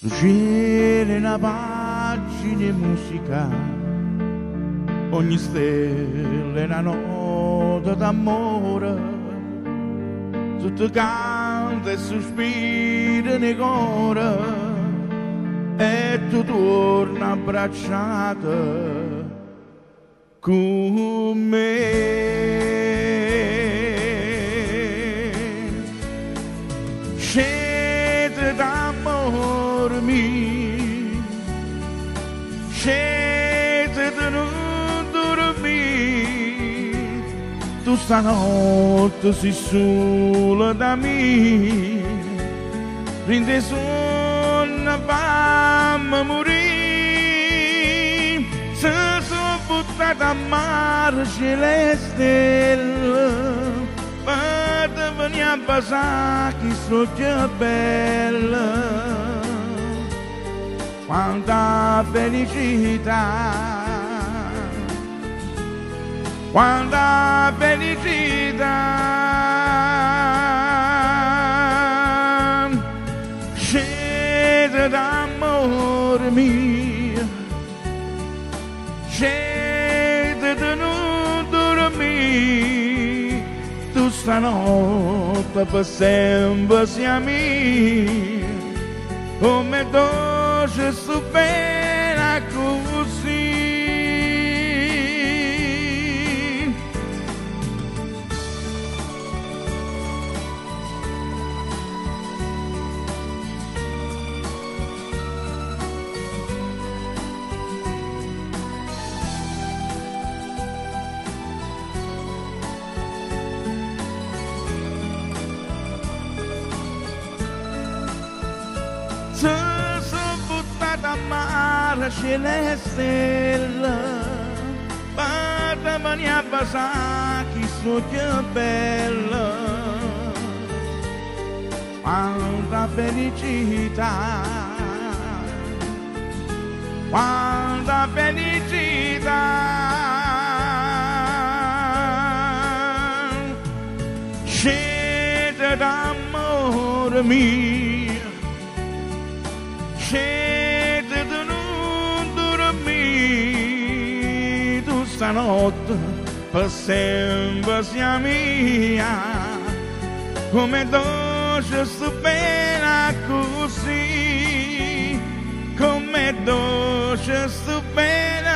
Giri una pagina musica, ogni stella è una nota d'amore, tutto canta e sospira nei cuore, e tu torna abbracciata con me. Scende d'amore mio, scende da non dormire, tu stanotte sei sola da me, rinde sonno fammi morire, se sono buttata a mare c'è le stelle, per venire a basare che so che bella. Quanta felicità, quanta felicità, scende d'amore mio, scende da non dormire, tu stanotte per sempre sia mia, come dolce sto bene così. Se sono buttata a mare c'è le stelle, per venire a basare che so che bella. Quanta felicità, quanta felicità, scende d'amore mio, scende da non dormire, tu stanotte per sempre sia mia, come dolce sto bene così, come dolce sto bene